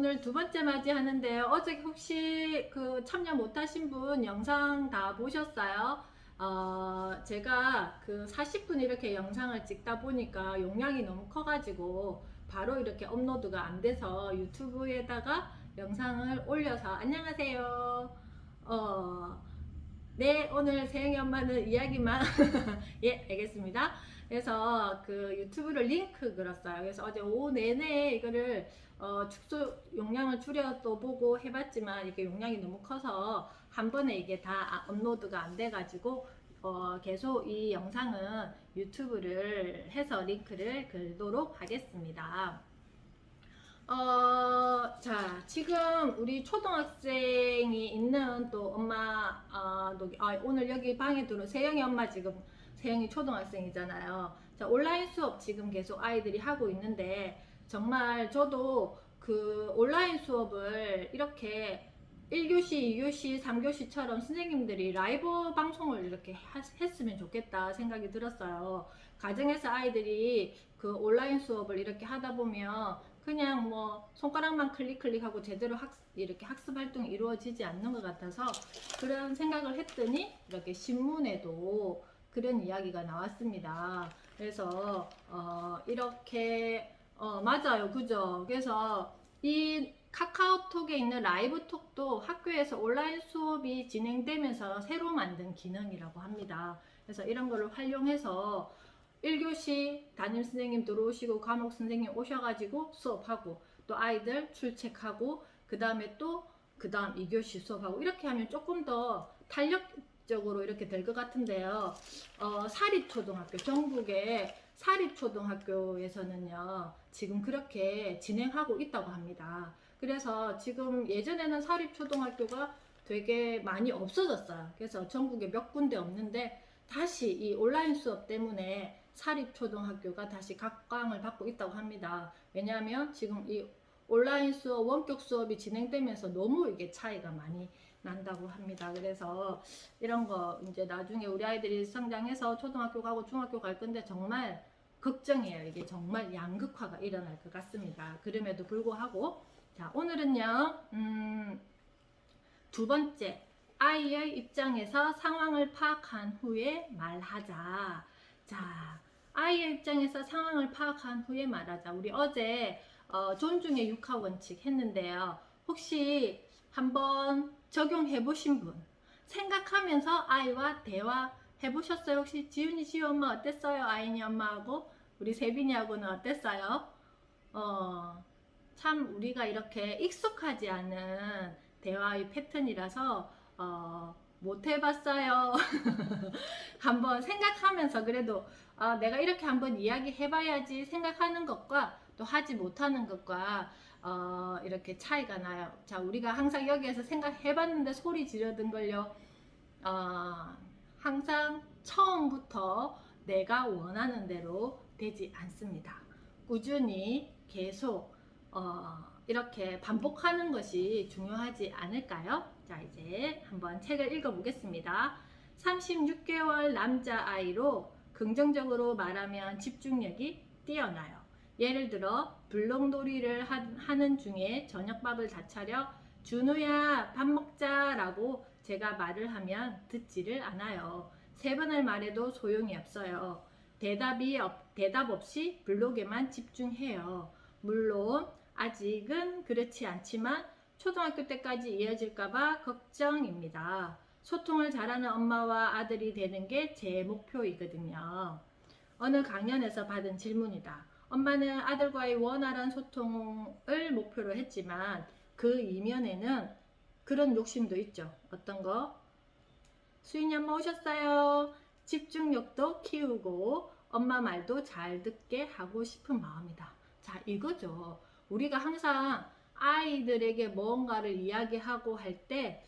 오늘 두 번째 맞이하는데요. 어제 혹시 그 참여 못하신 분 영상 다 보셨어요? 제가 그 40분 이렇게 영상을 찍다 보니까 용량이 너무 커가지고 바로 이렇게 업로드가 안 돼서 유튜브에다가 영상을 올려서 안녕하세요. 네, 오늘 세영이 엄마는 이야기만 예, 알겠습니다. 그래서 그 유튜브를 링크 걸었어요. 그래서 어제 오후 내내 이거를 축소 용량을 줄여 또 보고 해봤지만 이게 용량이 너무 커서 한 번에 이게 다 업로드가 안 돼가지고 계속 이 영상은 유튜브를 해서 링크를 걸도록 하겠습니다. 자, 지금 우리 초등학생이 있는 또 엄마, 오늘 여기 방에 들어온 세영이 엄마 지금, 세영이 초등학생이잖아요. 자, 온라인 수업 지금 계속 아이들이 하고 있는데, 정말 저도 그 온라인 수업을 이렇게 1교시, 2교시, 3교시처럼 선생님들이 라이브 방송을 이렇게 했으면 좋겠다 생각이 들었어요. 가정에서 아이들이 그 온라인 수업을 이렇게 하다 보면 그냥 뭐 손가락만 클릭하고 제대로 이렇게 학습 활동이 이루어지지 않는 것 같아서 그런 생각을 했더니 이렇게 신문에도 그런 이야기가 나왔습니다. 그래서 이렇게 맞아요, 그죠? 그래서 이 카카오톡에 있는 라이브톡도 학교에서 온라인 수업이 진행되면서 새로 만든 기능이라고 합니다. 그래서 이런 거를 활용해서 1교시 담임 선생님 들어오시고 과목 선생님 오셔가지고 수업하고 또 아이들 출첵하고 그 다음에 또 그 다음 2교시 수업하고 이렇게 하면 조금 더 탄력적으로 이렇게 될 것 같은데요. 사립초등학교, 전국의 사립초등학교에서는요 지금 그렇게 진행하고 있다고 합니다. 그래서 지금 예전에는 사립초등학교가 되게 많이 없어졌어요. 그래서 전국에 몇 군데 없는데 다시 이 온라인 수업 때문에 사립초등학교가 다시 각광을 받고 있다고 합니다. 왜냐하면 지금 이 온라인 수업, 원격 수업이 진행되면서 너무 이게 차이가 많이 난다고 합니다. 그래서 이런 거 이제 나중에 우리 아이들이 성장해서 초등학교 가고 중학교 갈 건데 정말 걱정이에요. 이게 정말 양극화가 일어날 것 같습니다. 그럼에도 불구하고 자, 오늘은요 두 번째 아이의 입장에서 상황을 파악한 후에 말하자. 자, 아이의 입장에서 상황을 파악한 후에 말하자. 우리 어제 존중의 6하 원칙 했는데요. 혹시 한번 적용해 보신 분, 생각하면서 아이와 대화해 보셨어요? 혹시 지훈이 지우 엄마 어땠어요? 아이니 엄마하고 우리 세빈이하고는 어땠어요? 참 우리가 이렇게 익숙하지 않은 대화의 패턴이라서 못 해봤어요. 한번 생각하면서 그래도 내가 이렇게 한번 이야기 해봐야지 생각하는 것과 또 하지 못하는 것과 이렇게 차이가 나요. 자, 우리가 항상 여기에서 생각해봤는데 소리 지르던 걸요. 항상 처음부터 내가 원하는 대로 되지 않습니다. 꾸준히 계속 이렇게 반복하는 것이 중요하지 않을까요? 자, 이제 한번 책을 읽어보겠습니다. 36개월 남자아이로 긍정적으로 말하면 집중력이 뛰어나요. 예를 들어 블록놀이를 하는 중에 저녁밥을 다 차려 준우야 밥 먹자 라고 제가 말을 하면 듣지를 않아요. 3번을 말해도 소용이 없어요. 대답 없이 블록에만 집중해요. 물론 아직은 그렇지 않지만 초등학교 때까지 이어질까봐 걱정입니다. 소통을 잘하는 엄마와 아들이 되는 게 제 목표이거든요. 어느 강연에서 받은 질문이다. 엄마는 아들과의 원활한 소통을 목표로 했지만 그 이면에는 그런 욕심도 있죠. 어떤 거? 수인이 엄마 오셨어요. 집중력도 키우고 엄마 말도 잘 듣게 하고 싶은 마음이다. 자, 이거죠. 우리가 항상 아이들에게 뭔가를 이야기하고 할 때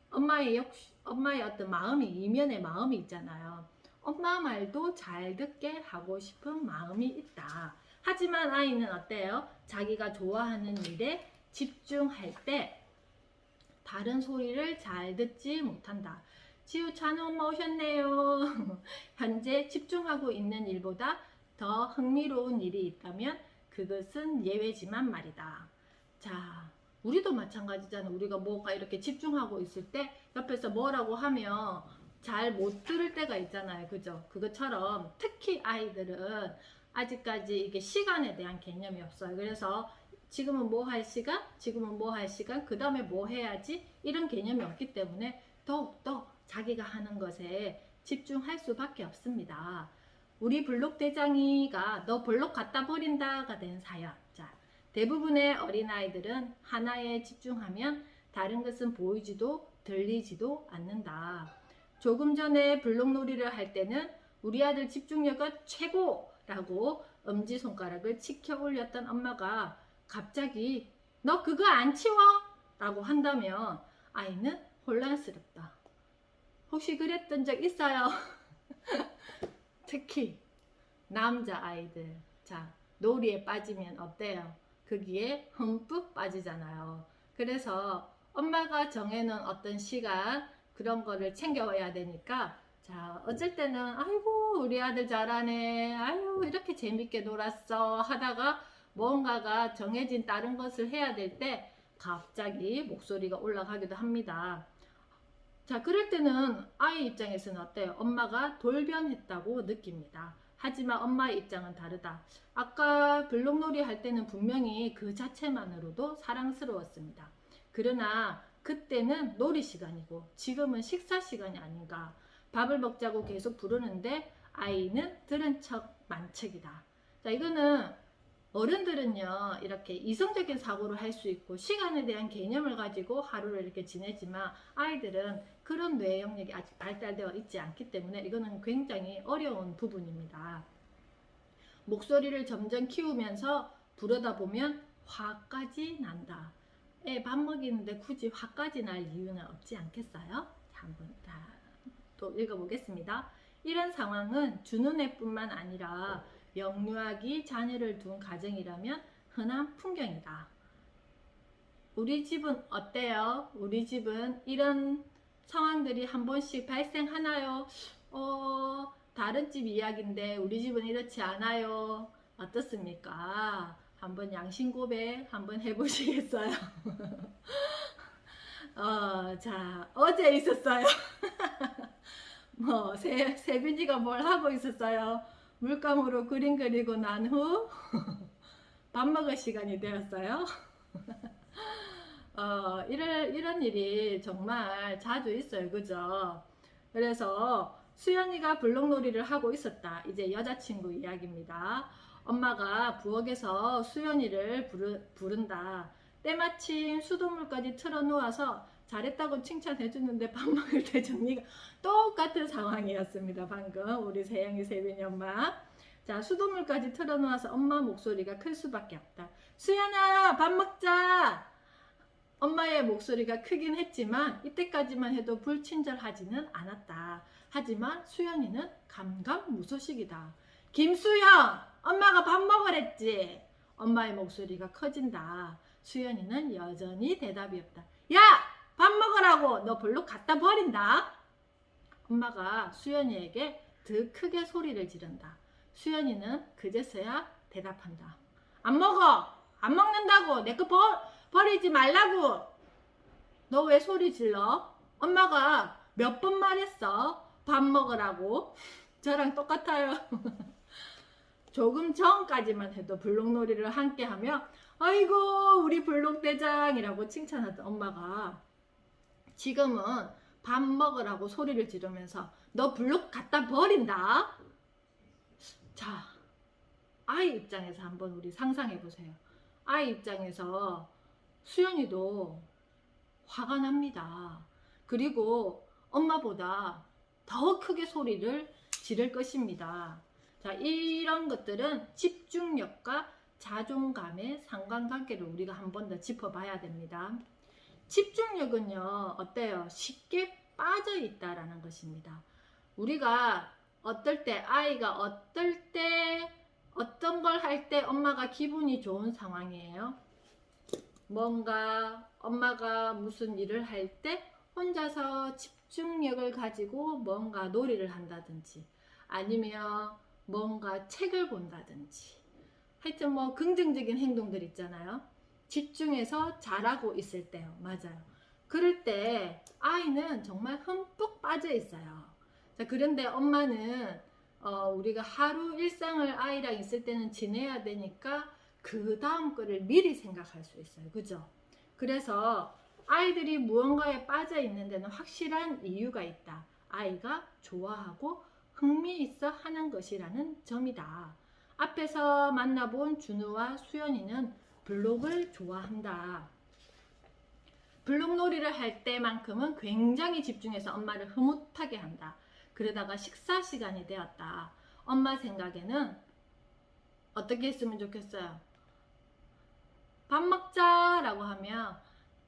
엄마의 어떤 마음이, 이면의 마음이 있잖아요. 엄마 말도 잘 듣게 하고 싶은 마음이 있다. 하지만 아이는 어때요? 자기가 좋아하는 일에 집중할 때 다른 소리를 잘 듣지 못한다. 지우 찬우 엄마 오셨네요. 현재 집중하고 있는 일보다 더 흥미로운 일이 있다면 그것은 예외지만 말이다. 자, 우리도 마찬가지잖아. 우리가 뭐가 이렇게 집중하고 있을 때 옆에서 뭐라고 하면 잘 못 들을 때가 있잖아요. 그죠? 그것처럼 특히 아이들은 아직까지 이게 시간에 대한 개념이 없어요. 그래서 지금은 뭐 할 시간? 지금은 뭐 할 시간? 그 다음에 뭐 해야지? 이런 개념이 없기 때문에 더욱더 자기가 하는 것에 집중할 수밖에 없습니다. 우리 블록 대장이가 너 블록 갖다 버린다가 된 사연. 자, 대부분의 어린아이들은 하나에 집중하면 다른 것은 보이지도 들리지도 않는다. 조금 전에 블록놀이를 할 때는 우리 아들 집중력은 최고라고 엄지손가락을 치켜 올렸던 엄마가 갑자기 너 그거 안 치워? 라고 한다면 아이는 혼란스럽다. 혹시 그랬던 적 있어요? 특히 남자아이들. 자, 놀이에 빠지면 어때요? 거기에 흠뻑 빠지잖아요. 그래서 엄마가 정해놓은 어떤 시간 그런 거를 챙겨와야 되니까 자, 어쩔 때는 아이고 우리 아들 잘하네, 아유 이렇게 재밌게 놀았어 하다가 뭔가가 정해진 다른 것을 해야 될 때 갑자기 목소리가 올라가기도 합니다. 자, 그럴 때는 아이 입장에서는 어때요? 엄마가 돌변했다고 느낍니다. 하지만 엄마의 입장은 다르다. 아까 블록놀이 할 때는 분명히 그 자체만으로도 사랑스러웠습니다. 그러나 그때는 놀이 시간이고 지금은 식사 시간이 아닌가. 밥을 먹자고 계속 부르는데 아이는 들은 척 만척이다. 자, 이거는 어른들은요 이렇게 이성적인 사고를 할 수 있고 시간에 대한 개념을 가지고 하루를 이렇게 지내지만 아이들은 그런 뇌 영역이 아직 발달되어 있지 않기 때문에 이거는 굉장히 어려운 부분입니다. 목소리를 점점 키우면서 부르다 보면 화까지 난다. 애 밥 먹이는데 굳이 화까지 날 이유는 없지 않겠어요? 한번 또 읽어보겠습니다. 이런 상황은 주는 애뿐만 아니라 영유아기 자녀를 둔 가정이라면 흔한 풍경이다. 우리 집은 어때요? 우리 집은 이런 상황들이 한 번씩 발생하나요? 다른 집 이야기인데 우리 집은 이렇지 않아요. 어떻습니까? 한번 양심 고백 한번 해보시겠어요? 자, 어제 있었어요. 세빈이가 뭘 하고 있었어요? 물감으로 그림 그리고 난 후 밥 먹을 시간이 되었어요. 이런 일이 정말 자주 있어요. 그죠? 그래서 수연이가 블록놀이를 하고 있었다. 이제 여자친구 이야기입니다. 엄마가 부엌에서 수연이를 부른다. 때마침 수돗물까지 틀어놓아서 잘했다고 칭찬해주는데 밥 먹을 때 정리가 똑같은 상황이었습니다. 방금 우리 세영이 세빈이 엄마. 자, 수돗물까지 틀어놓아서 엄마 목소리가 클 수밖에 없다. 수연아 밥 먹자. 엄마의 목소리가 크긴 했지만 이때까지만 해도 불친절하지는 않았다. 하지만 수연이는 감감무소식이다. 김수연 엄마가 밥 먹으랬지. 엄마의 목소리가 커진다. 수연이는 여전히 대답이 없다. 야! 밥 먹으라고! 너 블록 갖다 버린다. 엄마가 수연이에게 더 크게 소리를 지른다. 수연이는 그제서야 대답한다. 안 먹어! 안 먹는다고! 내 거 버리지 말라고! 너 왜 소리 질러? 엄마가 몇 번 말했어? 밥 먹으라고? 저랑 똑같아요. 조금 전까지만 해도 블록놀이를 함께 하며 아이고 우리 블록대장이라고 칭찬하던 엄마가 지금은 밥 먹으라고 소리를 지르면서 너 블록 갖다 버린다. 자, 아이 입장에서 한번 우리 상상해 보세요. 아이 입장에서 수연이도 화가 납니다. 그리고 엄마보다 더 크게 소리를 지를 것입니다. 자, 이런 것들은 집중력과 자존감의 상관관계를 우리가 한 번 더 짚어봐야 됩니다. 집중력은요, 어때요? 쉽게 빠져 있다라는 것입니다. 우리가 어떨 때, 아이가 어떨 때, 어떤 걸 할 때 엄마가 기분이 좋은 상황이에요. 뭔가 엄마가 무슨 일을 할 때 혼자서 집중력을 가지고 뭔가 놀이를 한다든지 아니면 뭔가 책을 본다든지 하여튼 뭐 긍정적인 행동들 있잖아요. 집중해서 잘하고 있을 때요. 맞아요. 그럴 때 아이는 정말 흠뻑 빠져 있어요. 자, 그런데 엄마는 우리가 하루 일상을 아이랑 있을 때는 지내야 되니까 그 다음 거를 미리 생각할 수 있어요. 그죠? 그래서 아이들이 무언가에 빠져 있는 데는 확실한 이유가 있다. 아이가 좋아하고 흥미 있어 하는 것이라는 점이다. 앞에서 만나본 준우와 수연이는 블록을 좋아한다. 블록놀이를 할 때만큼은 굉장히 집중해서 엄마를 흐뭇하게 한다. 그러다가 식사 시간이 되었다. 엄마 생각에는 어떻게 했으면 좋겠어요? 밥 먹자라고 하면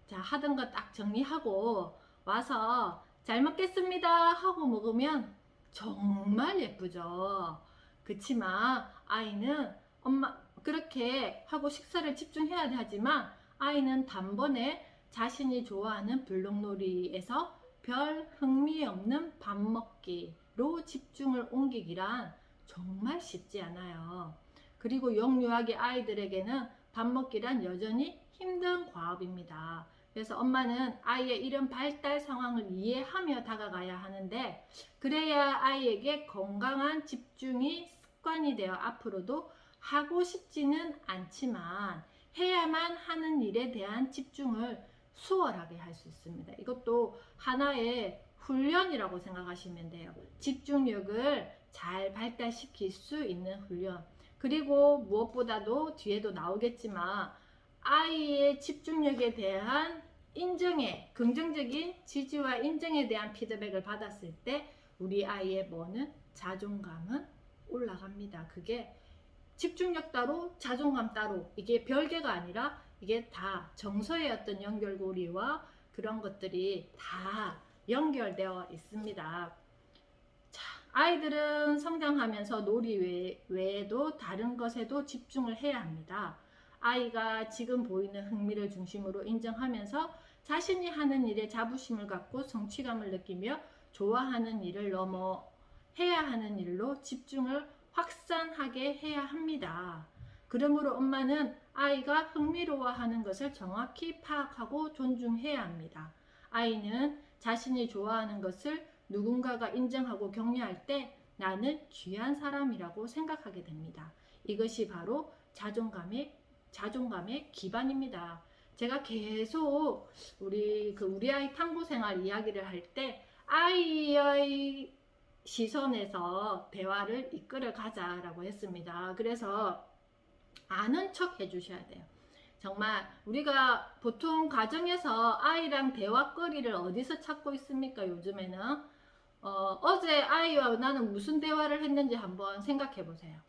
자, 하던 거 딱 정리하고 와서 잘 먹겠습니다 하고 먹으면 정말 예쁘죠. 그치만 아이는 엄마 그렇게 하고 식사를 집중해야 하지만 아이는 단번에 자신이 좋아하는 블록놀이에서 별 흥미 없는 밥 먹기로 집중을 옮기기란 정말 쉽지 않아요. 그리고 영유아기 아이들에게는 밥 먹기란 여전히 힘든 과업입니다. 그래서 엄마는 아이의 이런 발달 상황을 이해하며 다가가야 하는데 그래야 아이에게 건강한 집중이 습관이 되어 앞으로도 하고 싶지는 않지만 해야만 하는 일에 대한 집중을 수월하게 할 수 있습니다. 이것도 하나의 훈련이라고 생각하시면 돼요. 집중력을 잘 발달시킬 수 있는 훈련. 그리고 무엇보다도 뒤에도 나오겠지만 아이의 집중력에 대한 인정에 긍정적인 지지와 인정에 대한 피드백을 받았을 때 우리 아이의 뭐는 자존감은 올라갑니다. 그게 집중력 따로 자존감 따로 이게 별개가 아니라 이게 다 정서의 어떤 연결고리와 그런 것들이 다 연결되어 있습니다. 자, 아이들은 성장하면서 놀이 외에도 다른 것에도 집중을 해야 합니다. 아이가 지금 보이는 흥미를 중심으로 인정하면서 자신이 하는 일에 자부심을 갖고 성취감을 느끼며 좋아하는 일을 넘어 해야 하는 일로 집중을 확산하게 해야 합니다. 그러므로 엄마는 아이가 흥미로워하는 것을 정확히 파악하고 존중해야 합니다. 아이는 자신이 좋아하는 것을 누군가가 인정하고 격려할 때 나는 귀한 사람이라고 생각하게 됩니다. 이것이 바로 자존감의 기반입니다. 제가 계속 우리 아이 탐구 생활 이야기를 할 때 아이의 시선에서 대화를 이끌어 가자라고 했습니다. 그래서 아는 척 해주셔야 돼요. 정말 우리가 보통 가정에서 아이랑 대화거리를 어디서 찾고 있습니까? 요즘에는 어제 아이와 나는 무슨 대화를 했는지 한번 생각해 보세요.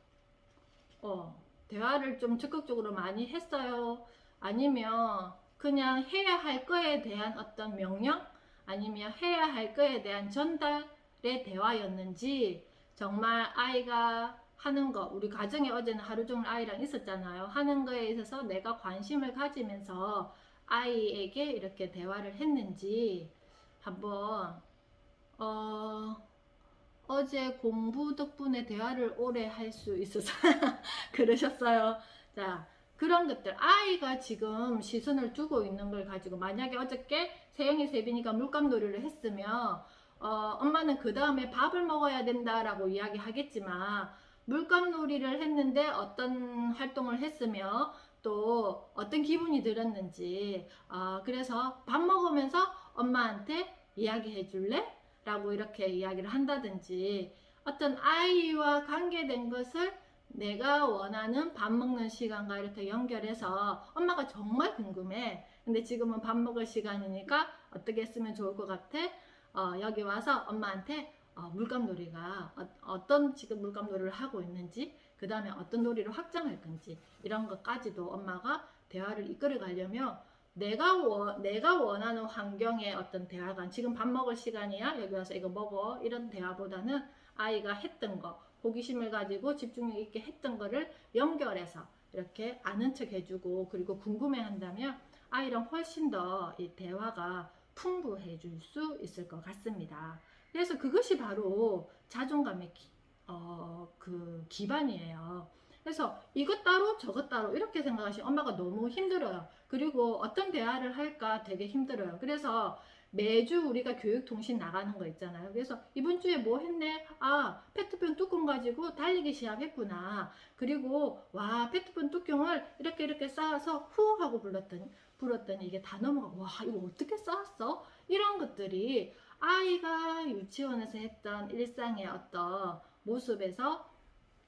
대화를 좀 적극적으로 많이 했어요? 아니면 그냥 해야 할 거에 대한 어떤 명령? 아니면 해야 할 거에 대한 전달의 대화였는지 정말 아이가 하는 거, 우리 가정에 어제는 하루 종일 아이랑 있었잖아요. 하는 거에 있어서 내가 관심을 가지면서 아이에게 이렇게 대화를 했는지 한번 어제 공부 덕분에 대화를 오래 할 수 있어서 그러셨어요. 자, 그런 것들 아이가 지금 시선을 두고 있는 걸 가지고 만약에 어저께 세영이 세빈이가 물감놀이를 했으면 엄마는 그 다음에 밥을 먹어야 된다라고 이야기하겠지만 물감놀이를 했는데 어떤 활동을 했으며 또 어떤 기분이 들었는지 그래서 밥 먹으면서 엄마한테 이야기해 줄래? 라고 이렇게 이야기를 한다든지 어떤 아이와 관계된 것을 내가 원하는 밥 먹는 시간과 이렇게 연결해서 엄마가 정말 궁금해. 근데 지금은 밥 먹을 시간이니까 어떻게 했으면 좋을 것 같아? 여기 와서 엄마한테 물감놀이가 어떤 지금 물감놀이를 하고 있는지 그 다음에 어떤 놀이를 확장할 건지 이런 것까지도 엄마가 대화를 이끌어 가려면 내가 원하는 환경의 어떤 대화가 지금 밥 먹을 시간이야 여기 와서 이거 먹어 이런 대화보다는 아이가 했던 거 호기심을 가지고 집중력 있게 했던 거를 연결해서 이렇게 아는 척 해주고 그리고 궁금해 한다면 아이랑 훨씬 더 이 대화가 풍부해질 수 있을 것 같습니다. 그래서 그것이 바로 자존감의 그 기반이에요. 그래서 이것 따로 저것 따로 이렇게 생각하시면 엄마가 너무 힘들어요. 그리고 어떤 대화를 할까 되게 힘들어요. 그래서 매주 우리가 교육통신 나가는 거 있잖아요. 그래서 이번 주에 뭐 했네? 아, 페트병 뚜껑 가지고 달리기 시합했구나. 그리고 와, 페트병 뚜껑을 이렇게 쌓아서 후 하고 불었더니 이게 다 넘어가고, 와, 이거 어떻게 쌓았어? 이런 것들이 아이가 유치원에서 했던 일상의 어떤 모습에서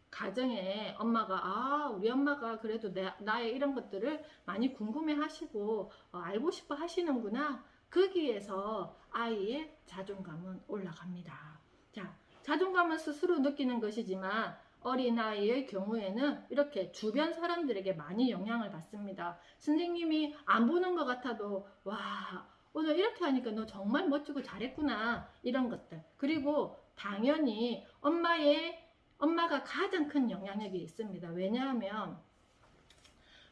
가정에 엄마가, 아, 우리 엄마가 그래도 나의 이런 것들을 많이 궁금해 하시고 알고 싶어 하시는구나. 거기에서 아이의 자존감은 올라갑니다. 자, 자존감은 스스로 느끼는 것이지만 어린아이의 경우에는 이렇게 주변 사람들에게 많이 영향을 받습니다. 선생님이 안 보는 것 같아도, 와, 오늘 이렇게 하니까 너 정말 멋지고 잘했구나. 이런 것들. 그리고 당연히 엄마가 가장 큰 영향력이 있습니다. 왜냐하면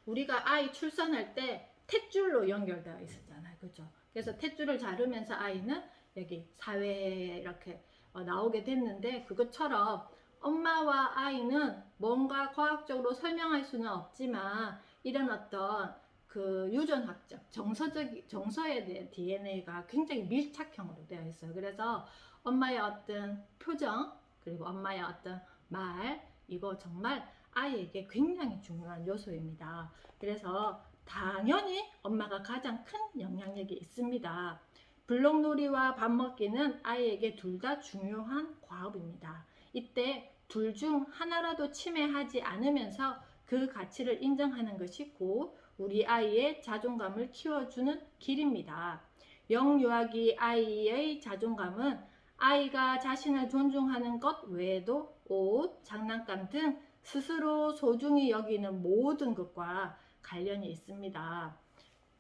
우리가 아이 출산할 때 탯줄로 연결되어 있었잖아요. 그죠? 그래서 탯줄을 자르면서 아이는 여기 사회에 이렇게 나오게 됐는데, 그것처럼 엄마와 아이는 뭔가 과학적으로 설명할 수는 없지만 이런 어떤 그 유전학적, 정서에 대한 DNA가 굉장히 밀착형으로 되어 있어요. 그래서 엄마의 어떤 표정, 그리고 엄마의 어떤 말, 이거 정말 아이에게 굉장히 중요한 요소입니다. 그래서 당연히 엄마가 가장 큰 영향력이 있습니다. 블록놀이와 밥 먹기는 아이에게 둘 다 중요한 과업입니다. 이때 둘 중 하나라도 침해하지 않으면서 그 가치를 인정하는 것이 곧 우리 아이의 자존감을 키워주는 길입니다. 영유아기 아이의 자존감은 아이가 자신을 존중하는 것 외에도 옷, 장난감 등 스스로 소중히 여기는 모든 것과 관련이 있습니다.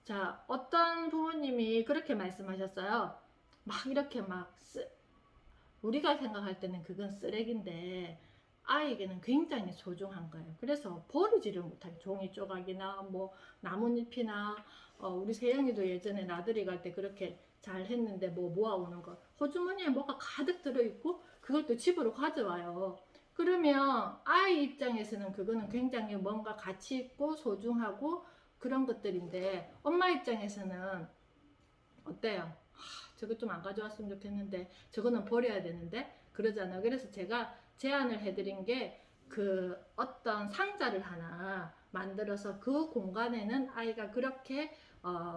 자, 어떤 부모님이 그렇게 말씀하셨어요. 막 이렇게 우리가 생각할 때는 그건 쓰레기인데 아이에게는 굉장히 소중한 거예요. 그래서 버리지를 못하게 종이 조각이나 뭐 나뭇잎이나 우리 세영이도 예전에 나들이 갈 때 그렇게 잘 했는데 뭐 모아오는 거 호주머니에 뭐가 가득 들어있고 그걸 또 집으로 가져와요. 그러면 아이 입장에서는 그거는 굉장히 뭔가 가치 있고 소중하고 그런 것들인데 엄마 입장에서는 어때요? 저거 좀 안 가져왔으면 좋겠는데 저거는 버려야 되는데 그러잖아요. 그래서 제가 제안을 해드린 게 그 어떤 상자를 하나 만들어서 그 공간에는 아이가 그렇게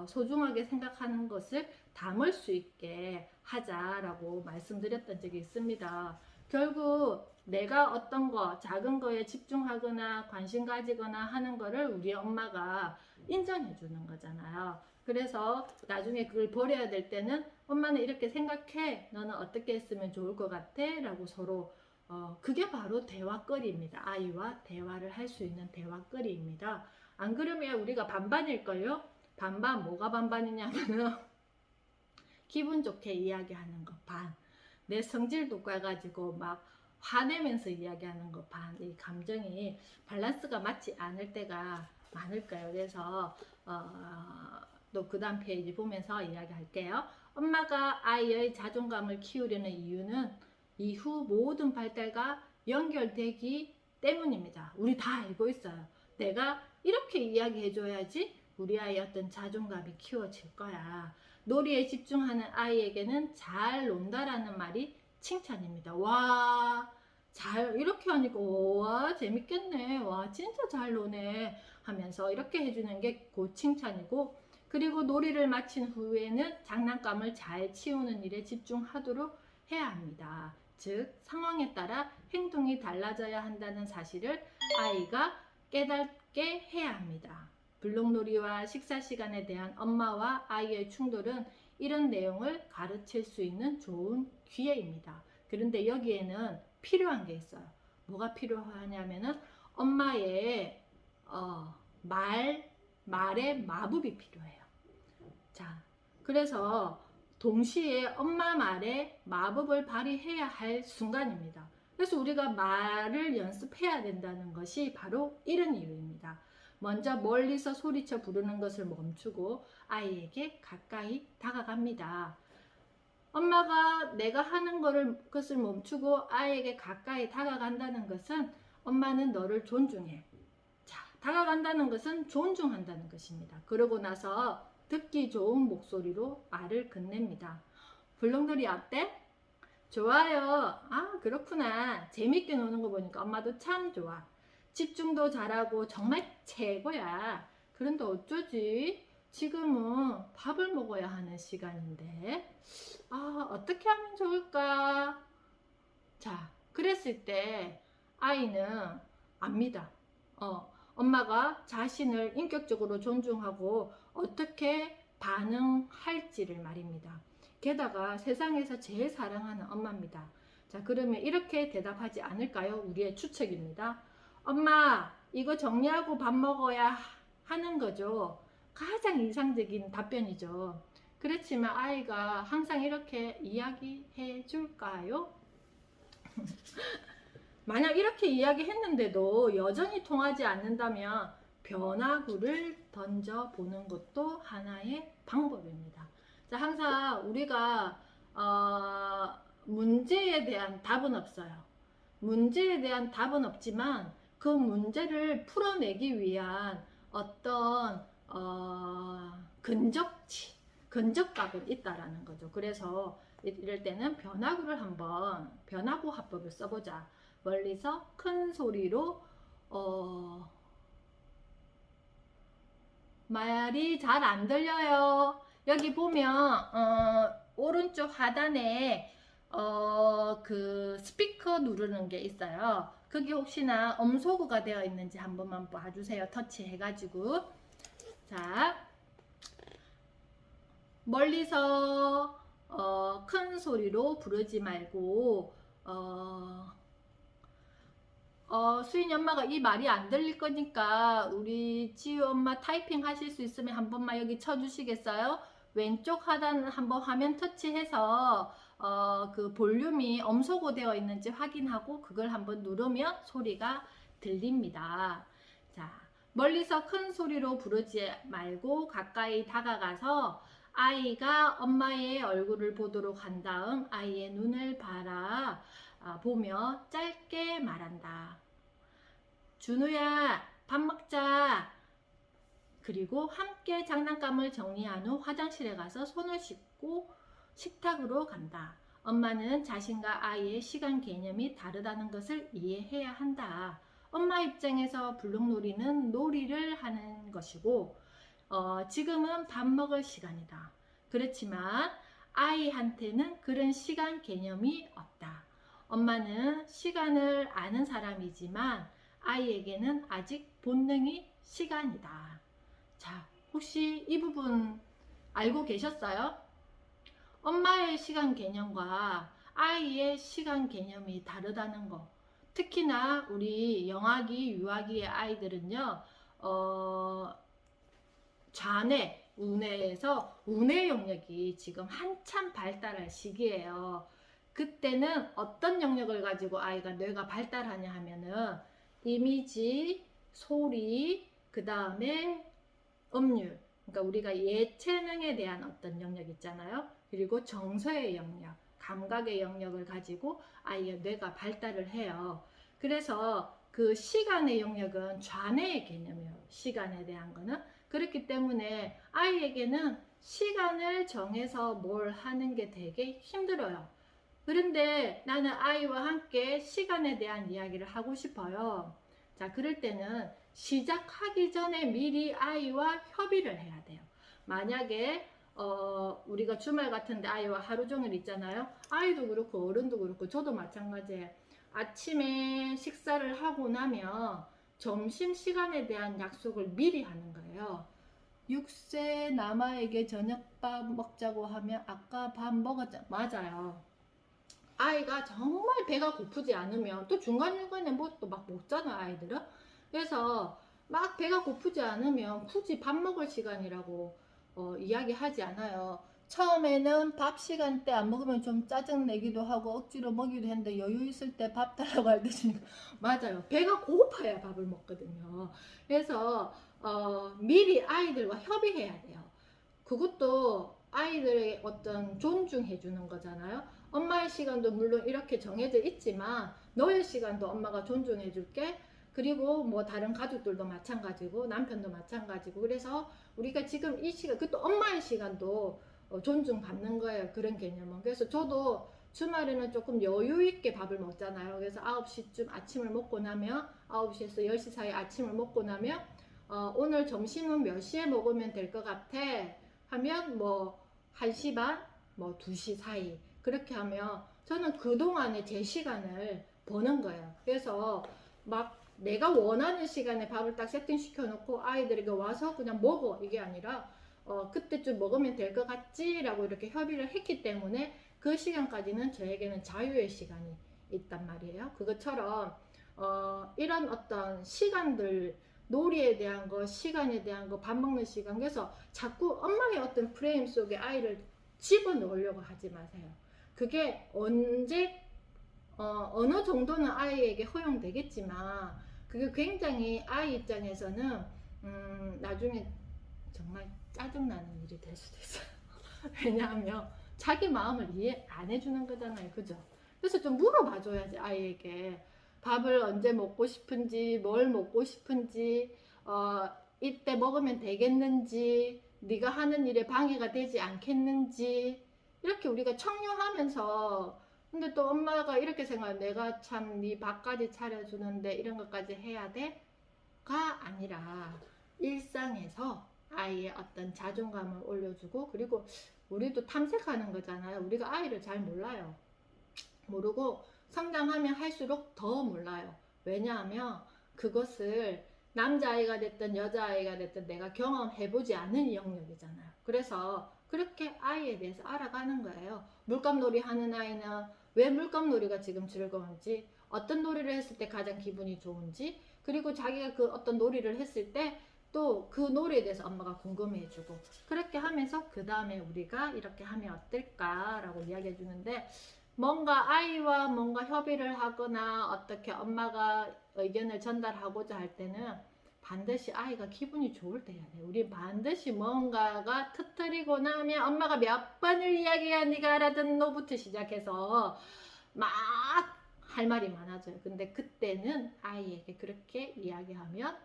소중하게 생각하는 것을 담을 수 있게 하자라고 말씀드렸던 적이 있습니다. 결국 내가 어떤 거 작은 거에 집중하거나 관심 가지거나 하는 거를 우리 엄마가 인정해 주는 거잖아요. 그래서 나중에 그걸 버려야 될 때는 엄마는 이렇게 생각해, 너는 어떻게 했으면 좋을 것 같아? 라고 서로 그게 바로 대화거리입니다. 아이와 대화를 할 수 있는 대화거리입니다. 안 그러면 우리가 반반일걸요? 반반, 뭐가 반반이냐면은 기분 좋게 이야기하는 거 반, 내 성질 돋궈가지고 막 화내면서 이야기하는 거 반, 이 감정이 밸런스가 맞지 않을 때가 많을 거예요. 그래서 또 그 다음 페이지 보면서 이야기할게요. 엄마가 아이의 자존감을 키우려는 이유는 이후 모든 발달과 연결되기 때문입니다. 우리 다 알고 있어요. 내가 이렇게 이야기해줘야지 우리 아이의 어떤 자존감이 키워질 거야. 놀이에 집중하는 아이에게는 잘 논다라는 말이 칭찬입니다. 와, 이렇게 하니까, 와, 재밌겠네. 와, 진짜 잘 노네. 하면서 이렇게 해주는 게 곧 칭찬이고, 그리고 놀이를 마친 후에는 장난감을 잘 치우는 일에 집중하도록 해야 합니다. 즉, 상황에 따라 행동이 달라져야 한다는 사실을 아이가 깨닫게 해야 합니다. 블록놀이와 식사 시간에 대한 엄마와 아이의 충돌은 이런 내용을 가르칠 수 있는 좋은 기회입니다. 그런데 여기에는 필요한 게 있어요. 뭐가 필요하냐면은 엄마의 말의 마법이 필요해요. 자, 그래서 동시에 엄마 말에 마법을 발휘해야 할 순간입니다. 그래서 우리가 말을 연습해야 된다는 것이 바로 이런 이유입니다. 먼저 멀리서 소리쳐 부르는 것을 멈추고 아이에게 가까이 다가갑니다. 엄마가 내가 하는 것을 멈추고 아이에게 가까이 다가간다는 것은 엄마는 너를 존중해. 자, 다가간다는 것은 존중한다는 것입니다. 그러고 나서 듣기 좋은 목소리로 말을 건넵니다. 블록놀이 어때? 좋아요. 아, 그렇구나. 재밌게 노는 거 보니까 엄마도 참 좋아. 집중도 잘하고 정말 최고야. 그런데 어쩌지? 지금은 밥을 먹어야 하는 시간인데. 아, 어떻게 하면 좋을까? 자, 그랬을 때 아이는 압니다. 엄마가 자신을 인격적으로 존중하고 어떻게 반응할지를 말입니다. 게다가 세상에서 제일 사랑하는 엄마입니다. 자, 그러면 이렇게 대답하지 않을까요? 우리의 추측입니다. 엄마, 이거 정리하고 밥 먹어야 하는 거죠. 가장 이상적인 답변이죠. 그렇지만 아이가 항상 이렇게 이야기해 줄까요? 만약 이렇게 이야기했는데도 여전히 통하지 않는다면 변화구를 던져보는 것도 하나의 방법입니다. 자, 항상 우리가 문제에 대한 답은 없어요. 문제에 대한 답은 없지만 그 문제를 풀어내기 위한 어떤 근접각은 있다라는 거죠. 그래서 이럴 때는 변화구 화법을 써보자. 멀리서 큰 소리로 말이 잘 안 들려요. 여기 보면 오른쪽 하단에 그 스피커 누르는 게 있어요. 그게 혹시나 음소거가 되어 있는지 한 번만 봐주세요. 터치해 가지고. 자, 멀리서 큰 소리로 부르지 말고 수인이 엄마가 이 말이 안 들릴 거니까 우리 지우 엄마 타이핑 하실 수 있으면 한 번만 여기 쳐주시겠어요? 왼쪽 하단 한번 화면 터치해서 그 볼륨이 음소거 되어 있는지 확인하고 그걸 한번 누르면 소리가 들립니다. 자, 멀리서 큰 소리로 부르지 말고 가까이 다가가서 아이가 엄마의 얼굴을 보도록 한 다음 아이의 눈을 보며 짧게 말한다. 준우야, 밥 먹자. 그리고 함께 장난감을 정리한 후 화장실에 가서 손을 씻고 식탁으로 간다. 엄마는 자신과 아이의 시간 개념이 다르다는 것을 이해해야 한다. 엄마 입장에서 블록놀이는 놀이를 하는 것이고 지금은 밥 먹을 시간이다. 그렇지만 아이한테는 그런 시간 개념이 없다. 엄마는 시간을 아는 사람이지만 아이에게는 아직 본능이 시간이다. 자, 혹시 이 부분 알고 계셨어요? 엄마의 시간 개념과 아이의 시간 개념이 다르다는 거. 특히나 우리 영아기, 유아기의 아이들은요, 좌뇌, 우뇌에서 우뇌 영역이 지금 한참 발달할 시기예요. 그때는 어떤 영역을 가지고 아이가 뇌가 발달하냐 하면은 이미지, 소리, 그 다음에 음률, 그러니까 우리가 예체능에 대한 어떤 영역 있잖아요. 그리고 정서의 영역, 감각의 영역을 가지고 아이의 뇌가 발달을 해요. 그래서 그 시간의 영역은 좌뇌의 개념이에요. 시간에 대한 거는. 그렇기 때문에 아이에게는 시간을 정해서 뭘 하는 게 되게 힘들어요. 그런데 나는 아이와 함께 시간에 대한 이야기를 하고 싶어요. 자, 그럴 때는 시작하기 전에 미리 아이와 협의를 해야 돼요. 만약에 우리가 주말 같은데 아이와 하루 종일 있잖아요. 아이도 그렇고 어른도 그렇고 저도 마찬가지예요. 아침에 식사를 하고 나면 점심시간에 대한 약속을 미리 하는 거예요. 6세 남아에게 저녁밥 먹자고 하면 아까 밥 먹었잖아. 맞아요. 아이가 정말 배가 고프지 않으면 또 중간중간에 뭐 또 막 먹잖아, 아이들은. 그래서 막 배가 고프지 않으면 굳이 밥 먹을 시간이라고 이야기하지 않아요. 처음에는 밥 시간 때 안 먹으면 좀 짜증 내기도 하고 억지로 먹이도 했는데 여유 있을 때 밥 달라고 할 때 맞아요. 배가 고파야 밥을 먹거든요. 그래서 미리 아이들과 협의해야 돼요. 그것도 아이들의 어떤 존중해 주는 거잖아요. 엄마의 시간도 물론 이렇게 정해져 있지만 너의 시간도 엄마가 존중해 줄게. 그리고 뭐 다른 가족들도 마찬가지고 남편도 마찬가지고, 그래서 우리가 지금 이 시간, 그또 엄마의 시간도 존중받는 거예요. 그런 개념은. 그래서 저도 주말에는 조금 여유 있게 밥을 먹잖아요. 그래서 9시쯤 아침을 먹고 나면 9시에서 10시 사이 아침을 먹고 나면 오늘 점심은 몇 시에 먹으면 될 것 같아 하면 뭐 1시 반, 뭐 2시 사이, 그렇게 하면 저는 그동안에 제 시간을 버는 거예요. 그래서 막 내가 원하는 시간에 밥을 딱 세팅시켜 놓고 아이들에게 와서 그냥 먹어, 이게 아니라 그때쯤 먹으면 될 것 같지? 라고 이렇게 협의를 했기 때문에 그 시간까지는 저에게는 자유의 시간이 있단 말이에요. 그것처럼 이런 어떤 시간들, 놀이에 대한 거, 시간에 대한 거, 밥 먹는 시간, 그래서 자꾸 엄마의 어떤 프레임 속에 아이를 집어넣으려고 하지 마세요. 그게 언제 어느 정도는 아이에게 허용되겠지만 그게 굉장히 아이 입장에서는 나중에 정말 짜증나는 일이 될 수도 있어요. 왜냐하면 자기 마음을 이해 안 해주는 거잖아요. 그죠? 그래서 좀 물어봐 줘야지, 아이에게. 밥을 언제 먹고 싶은지, 뭘 먹고 싶은지, 이때 먹으면 되겠는지, 네가 하는 일에 방해가 되지 않겠는지, 이렇게 우리가 청유하면서. 근데 또 엄마가 이렇게 생각해. 내가 참 네 밥까지 차려주는데 이런 것까지 해야 돼? 가 아니라 일상에서 아이의 어떤 자존감을 올려주고, 그리고 우리도 탐색하는 거잖아요. 우리가 아이를 잘 몰라요. 모르고 성장하면 할수록 더 몰라요. 왜냐하면 그것을 남자아이가 됐든 여자아이가 됐든 내가 경험해보지 않은 영역이잖아요. 그래서 그렇게 아이에 대해서 알아가는 거예요. 물감놀이 하는 아이는 왜 물감놀이가 지금 즐거운지, 어떤 놀이를 했을 때 가장 기분이 좋은지, 그리고 자기가 그 어떤 놀이를 했을 때 또 그 놀이에 대해서 엄마가 궁금해해주고, 그렇게 하면서 그 다음에 우리가 이렇게 하면 어떨까라고 이야기해 주는데, 뭔가 아이와 뭔가 협의를 하거나 어떻게 엄마가 의견을 전달하고자 할 때는 반드시 아이가 기분이 좋을 때 해야 돼요. 우리 반드시 뭔가가 터뜨리고 나면 엄마가 몇 번을 이야기해야 네가 알아듣노부터 시작해서 막 할 말이 많아져요. 근데 그때는 아이에게 그렇게 이야기하면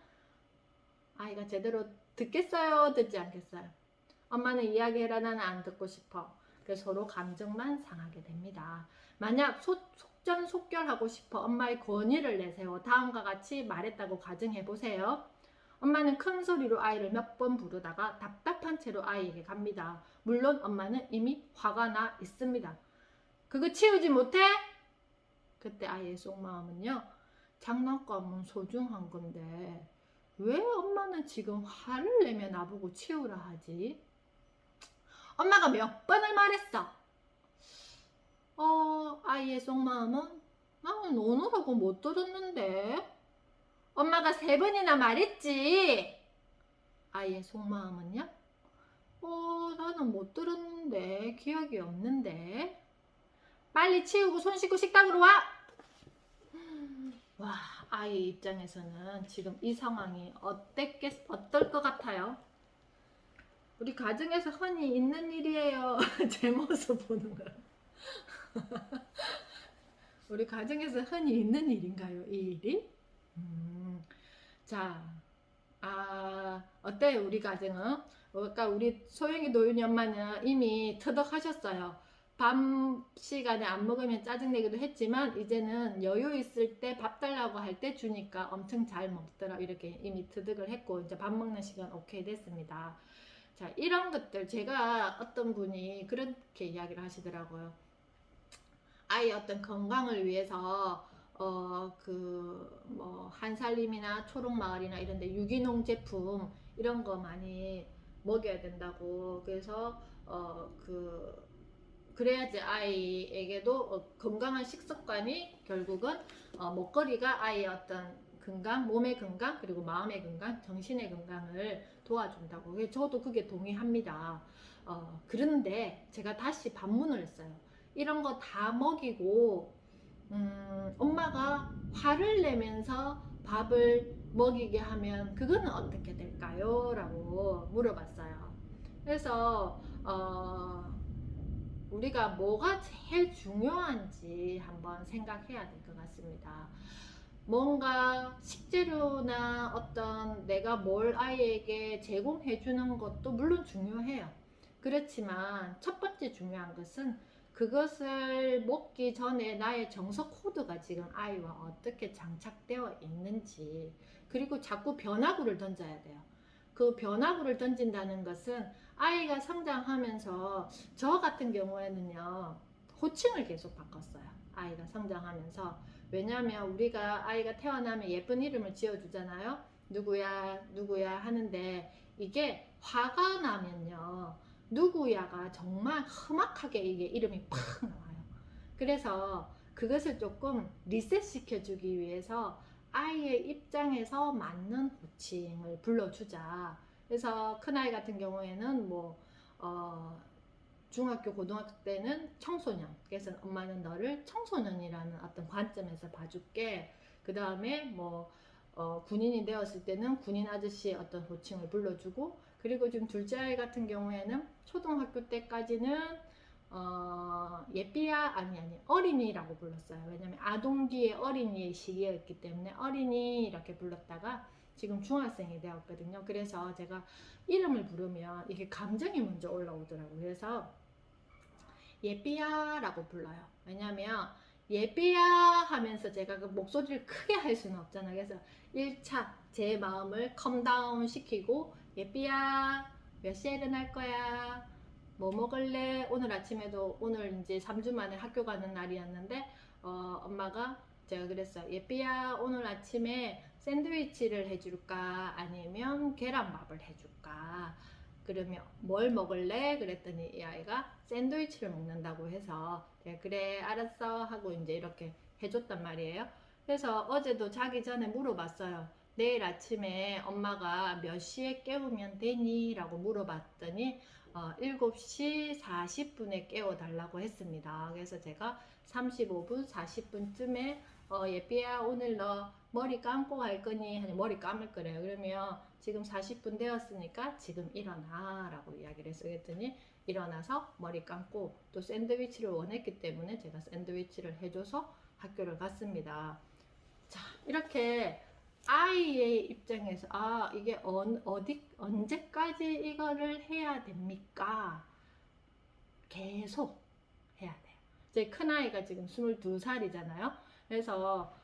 아이가 제대로 듣겠어요? 듣지 않겠어요? 엄마는 이야기해라, 나는 안 듣고 싶어. 그래서 서로 감정만 상하게 됩니다. 만약 속전속결하고 싶어 엄마의 권위를 내세워 다음과 같이 말했다고 가정해보세요. 엄마는 큰 소리로 아이를 몇 번 부르다가 답답한 채로 아이에게 갑니다. 물론 엄마는 이미 화가 나 있습니다. 그거 치우지 못해? 그때 아이의 속마음은요, 장난감은 소중한 건데 왜 엄마는 지금 화를 내며 나보고 치우라 하지? 엄마가 몇 번을 말했어. 아이의 속마음은 나는 오늘하고 못 들었는데. 엄마가 3번이나 말했지. 아이의 속마음은요, 나는 못 들었는데, 기억이 없는데. 빨리 치우고 손 씻고 식탁으로 와. 와, 아이 입장에서는 지금 이 상황이 어떨 것 같아요? 우리 가정에서 흔히 있는 일이에요. 제 모습 보는 거. 우리 가정에서 흔히 있는 일인가요, 이 일이? 자, 어때요, 우리 가정은? 그러니까 우리 소영이 도윤이 엄마는 이미 터득하셨어요. 밤 시간에 안 먹으면 짜증내기도 했지만 이제는 여유 있을 때 밥 달라고 할 때 주니까 엄청 잘 먹더라, 이렇게 이미 터득을 했고 이제 밥 먹는 시간 오케이 됐습니다. 자, 이런 것들, 제가 어떤 분이 그렇게 이야기를 하시더라고요. 아이 어떤 건강을 위해서 뭐 한살림이나 초록마을이나 이런 데 유기농 제품 이런 거 많이 먹여야 된다고. 그래서 그래야지 아이에게도 건강한 식습관이 결국은 먹거리가 아이의 어떤 건강, 몸의 건강, 그리고 마음의 건강, 정신의 건강을 도와준다고. 저도 그게 동의합니다. 그런데 제가 다시 반문을 했어요. 이런 거 다 먹이고 엄마가 화를 내면서 밥을 먹이게 하면 그거는 어떻게 될까요? 라고 물어봤어요. 그래서 우리가 뭐가 제일 중요한지 한번 생각해야 될 것 같습니다. 뭔가 식재료나 어떤 내가 뭘 아이에게 제공해 주는 것도 물론 중요해요. 그렇지만 첫 번째 중요한 것은 그것을 먹기 전에 나의 정서 코드가 지금 아이와 어떻게 장착되어 있는지, 그리고 자꾸 변화구를 던져야 돼요. 그 변화구를 던진다는 것은 아이가 성장하면서, 저 같은 경우에는요, 호칭을 계속 바꿨어요. 아이가 성장하면서. 왜냐하면 우리가 아이가 태어나면 예쁜 이름을 지어주잖아요. 누구야 누구야 하는데, 이게 화가 나면요, 누구야가 정말 험악하게 이게 이름이 팍 나와요. 그래서 그것을 조금 리셋 시켜주기 위해서 아이의 입장에서 맞는 호칭을 불러주자. 그래서 큰아이 같은 경우에는 중학교 고등학교 때는 청소년, 그래서 엄마는 너를 청소년이라는 어떤 관점에서 봐줄게. 그 다음에 군인이 되었을 때는 군인 아저씨의 어떤 호칭을 불러주고, 그리고 지금 둘째 아이 같은 경우에는 초등학교 때까지는 예삐야, 아니 어린이라고 불렀어요. 왜냐면 아동기의 어린이의 시기였기 때문에 어린이 이렇게 불렀다가 지금 중학생이 되었거든요. 그래서 제가 이름을 부르면 이게 감정이 먼저 올라오더라고요. 그래서 예삐야 라고 불러요. 왜냐면 예삐야 하면서 제가 그 목소리를 크게 할 수는 없잖아요. 그래서 1차 제 마음을 컴다운 시키고, 예삐야 몇 시에 일어날 거야, 뭐 먹을래? 오늘 아침에도, 오늘 이제 3주 만에 학교 가는 날이었는데 엄마가, 제가 그랬어요. 예삐야 오늘 아침에 샌드위치를 해줄까 아니면 계란밥을 해줄까, 그러면 뭘 먹을래? 그랬더니 이 아이가 샌드위치를 먹는다고 해서 제가 그래 알았어 하고 이제 이렇게 해줬단 말이에요. 그래서 어제도 자기 전에 물어봤어요. 내일 아침에 엄마가 몇 시에 깨우면 되니? 라고 물어봤더니 7시 40분에 깨워달라고 했습니다. 그래서 제가 35분, 40분쯤에 예삐야 오늘 너 머리 감고 갈 거니? 하니 머리 감을 거래요. 그러면 지금 40분 되었으니까 지금 일어나 라고 이야기를 했어요. 그랬더니 일어나서 머리 감고, 또 샌드위치를 원했기 때문에 제가 샌드위치를 해줘서 학교를 갔습니다. 자, 이렇게 아이의 입장에서 이게 언제까지 이거를 해야 됩니까? 계속 해야 돼요. 제 큰아이가 지금 22살이잖아요. 그래서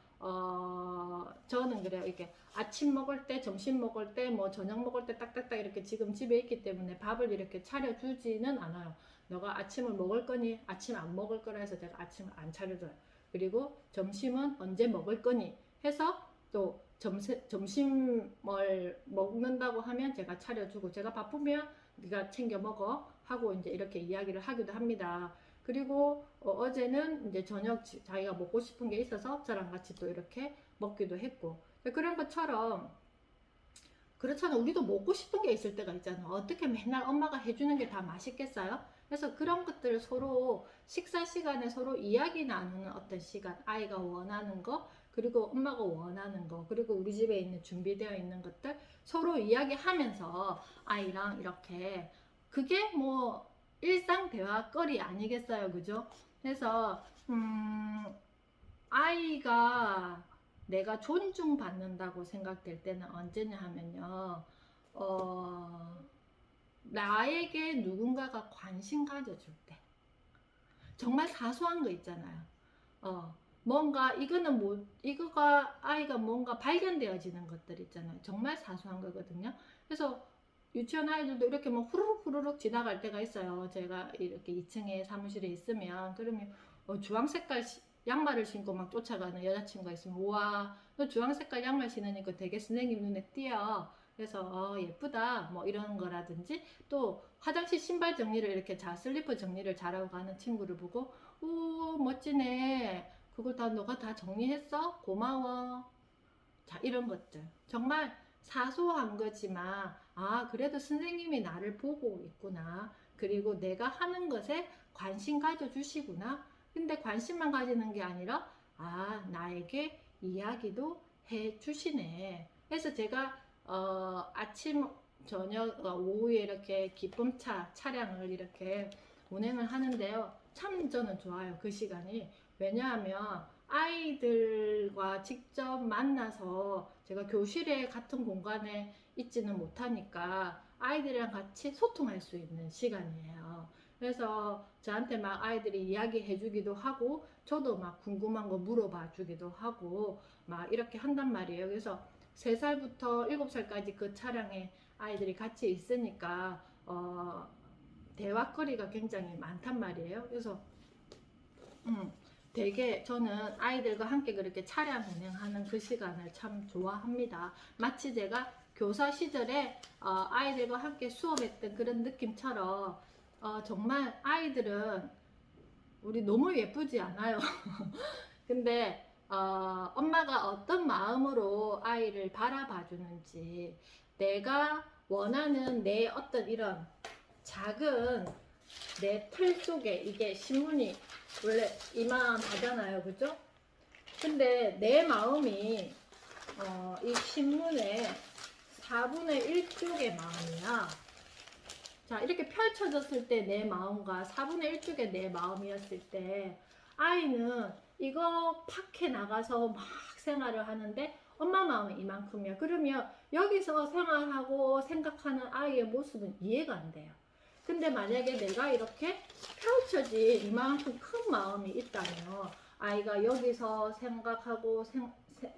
저는 그래요. 이렇게 아침 먹을 때, 점심 먹을 때, 저녁 먹을 때 딱딱딱 이렇게 지금 집에 있기 때문에 밥을 이렇게 차려주지는 않아요. 너가 아침을 먹을 거니? 아침 안 먹을 거라 해서 제가 아침을 안 차려줘요. 그리고 점심은 언제 먹을 거니? 해서 또 점심을 먹는다고 하면 제가 차려주고, 제가 바쁘면 네가 챙겨 먹어 하고 이제 이렇게 이야기를 하기도 합니다. 그리고 어제는 이제 저녁 자기가 먹고 싶은 게 있어서 저랑 같이 또 이렇게 먹기도 했고, 그런 것처럼, 그렇잖아. 우리도 먹고 싶은 게 있을 때가 있잖아. 어떻게 맨날 엄마가 해주는 게 다 맛있겠어요? 그래서 그런 것들을 서로 식사 시간에 서로 이야기 나누는 어떤 시간, 아이가 원하는 거, 그리고 엄마가 원하는 거, 그리고 우리 집에 있는 준비되어 있는 것들 서로 이야기하면서 아이랑 이렇게, 그게 일상 대화거리 아니겠어요, 그죠? 그래서 아이가 내가 존중받는다고 생각될 때는 언제냐 하면요, 나에게 누군가가 관심 가져줄 때, 정말 사소한 거 있잖아요. 뭔가 이거가 아이가 뭔가 발견되어지는 것들 있잖아요. 정말 사소한 거거든요. 그래서 유치원 아이들도 이렇게 후루룩 후루룩 지나갈 때가 있어요. 제가 이렇게 2층에 사무실에 있으면, 그러면 주황 색깔 양말을 신고 막 쫓아가는 여자친구가 있으면, 우와 너 주황 색깔 양말 신으니까 되게 선생님 눈에 띄어. 그래서 예쁘다 이런 거라든지, 또 화장실 신발 정리를 이렇게 슬리퍼 정리를 잘하고 가는 친구를 보고, 오 멋지네, 그걸 너가 다 정리했어? 고마워. 자, 이런 것들 정말 사소한 거지만, 그래도 선생님이 나를 보고 있구나, 그리고 내가 하는 것에 관심 가져주시구나. 근데 관심만 가지는 게 아니라 나에게 이야기도 해주시네. 그래서 제가 아침 저녁 오후에 이렇게 기쁨차 차량을 이렇게 보내는 하는데요. 참 저는 좋아요. 그 시간이. 왜냐하면 아이들과 직접 만나서 제가 교실에 같은 공간에 있지는 못하니까 아이들이랑 같이 소통할 수 있는 시간이에요. 그래서 저한테 막 아이들이 이야기해 주기도 하고 저도 막 궁금한 거 물어봐 주기도 하고 막 이렇게 한단 말이에요. 그래서 3살부터 7살까지 그 차량에 아이들이 같이 있으니까 대화거리가 굉장히 많단 말이에요. 그래서 되게 저는 아이들과 함께 그렇게 차량 운행하는 그 시간을 참 좋아합니다. 마치 제가 교사 시절에 아이들과 함께 수업했던 그런 느낌처럼 정말 아이들은 우리 너무 예쁘지 않아요? 근데 엄마가 어떤 마음으로 아이를 바라봐 주는지, 내가 원하는 내 어떤 이런 작은 내 틀 속에, 이게 신문이 원래 이만하잖아요, 그죠? 근데 내 마음이 이 신문의 4분의 1쪽의 마음이야. 자, 이렇게 펼쳐졌을 때 내 마음과 4분의 1쪽의 내 마음이었을 때, 아이는 이거 밖에 나가서 막 생활을 하는데 엄마 마음은 이만큼이야. 그러면 여기서 생활하고 생각하는 아이의 모습은 이해가 안 돼요. 근데 만약에 내가 이렇게 펼쳐진 이만큼 큰 마음이 있다면 아이가 여기서 생각하고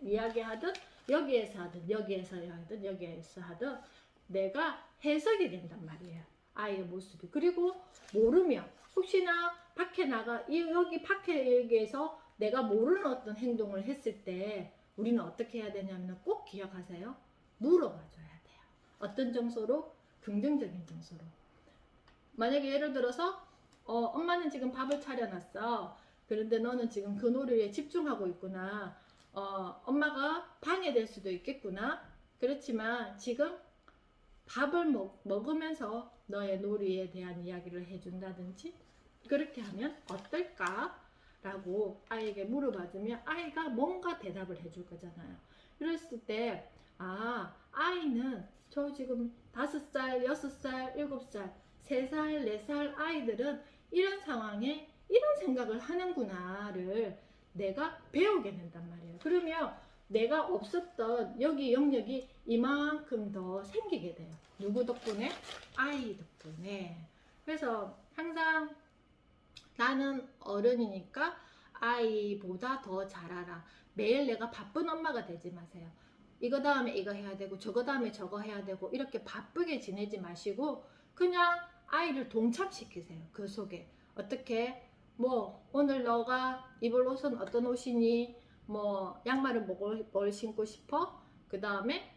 이야기하든 여기에서 하든 여기에서 하든 여기에서 하든 내가 해석이 된단 말이에요. 아이의 모습이. 그리고 모르면 혹시나 밖에 나가 여기 밖에서 내가 모르는 어떤 행동을 했을 때 우리는 어떻게 해야 되냐면 꼭 기억하세요. 물어봐 줘야 돼요. 어떤 정서로? 긍정적인 정서로. 만약에 예를 들어서 엄마는 지금 밥을 차려놨어. 그런데 너는 지금 그 놀이에 집중하고 있구나. 엄마가 방해될 수도 있겠구나. 그렇지만 지금 밥을 먹으면서 너의 놀이에 대한 이야기를 해준다든지 그렇게 하면 어떨까? 라고 아이에게 물어봐주면 아이가 뭔가 대답을 해줄 거잖아요. 그랬을 때 아이는 저 지금 5살, 6살, 7살, 3살, 4살 아이들은 이런 상황에 이런 생각을 하는구나를 내가 배우게 된단 말이에요. 그러면 내가 없었던 여기 영역이 이만큼 더 생기게 돼요. 누구 덕분에? 아이 덕분에. 그래서 항상 나는 어른이니까 아이보다 더 잘 알아. 매일 내가 바쁜 엄마가 되지 마세요. 이거 다음에 이거 해야 되고 저거 다음에 저거 해야 되고 이렇게 바쁘게 지내지 마시고 그냥 아이를 동참시키세요. 그 속에. 어떻게? 뭐 오늘 너가 입을 옷은 어떤 옷이니? 뭐 양말은 뭘 신고 싶어? 그 다음에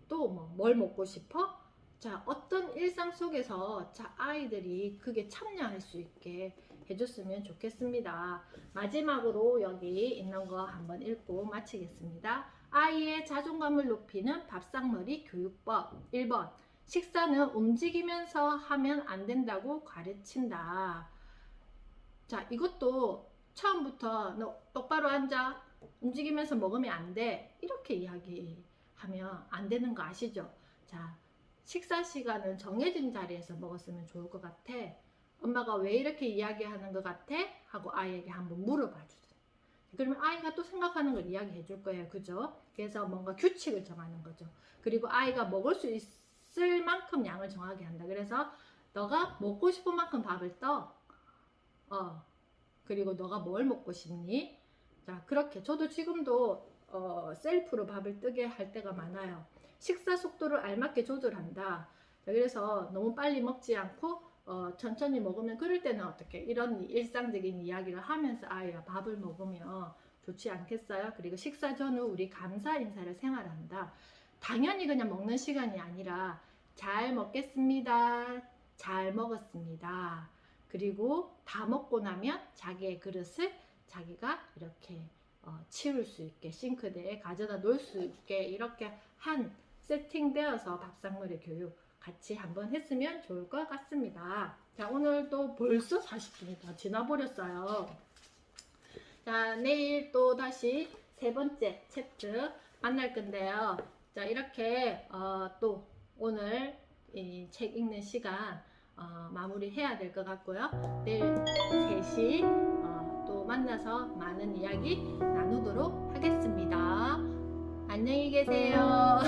또 뭘 먹고 싶어? 자, 어떤 일상 속에서 자 아이들이 그게 참여할 수 있게 해줬으면 좋겠습니다. 마지막으로 여기 있는 거 한번 읽고 마치겠습니다. 아이의 자존감을 높이는 밥상머리 교육법 1번 식사는 움직이면서 하면 안 된다고 가르친다. 자, 이것도 처음부터 너 똑바로 앉아 움직이면서 먹으면 안 돼 이렇게 이야기하면 안 되는 거 아시죠? 자, 식사 시간은 정해진 자리에서 먹었으면 좋을 것 같아. 엄마가 왜 이렇게 이야기하는 것 같아? 하고 아이에게 한번 물어봐 주세요. 그러면 아이가 또 생각하는 걸 이야기해 줄 거예요. 그죠? 그래서 뭔가 규칙을 정하는 거죠. 그리고 아이가 먹을 수 있을 만큼 양을 정하게 한다. 그래서 너가 먹고 싶은 만큼 밥을 떠. 그리고 너가 뭘 먹고 싶니? 자, 그렇게 저도 지금도 셀프로 밥을 뜨게 할 때가 많아요. 식사 속도를 알맞게 조절한다. 그래서 너무 빨리 먹지 않고 천천히 먹으면 그럴 때는 어떻게 이런 일상적인 이야기를 하면서 아이가 밥을 먹으면 좋지 않겠어요? 그리고 식사 전후 우리 감사 인사를 생활한다. 당연히 그냥 먹는 시간이 아니라 잘 먹겠습니다. 잘 먹었습니다. 그리고 다 먹고 나면 자기의 그릇을 자기가 이렇게 치울 수 있게 싱크대에 가져다 놓을 수 있게 이렇게 한 세팅되어서 밥상머리 교육 같이 한번 했으면 좋을 것 같습니다. 자, 오늘 또 벌써 40분이 다 지나버렸어요. 자, 내일 또 다시 3번째 챕터 만날 건데요. 자, 이렇게 또 오늘 이 책 읽는 시간 마무리해야 될 것 같고요. 내일 3시 또 만나서 많은 이야기 나누도록 하겠습니다. 안녕히 계세요.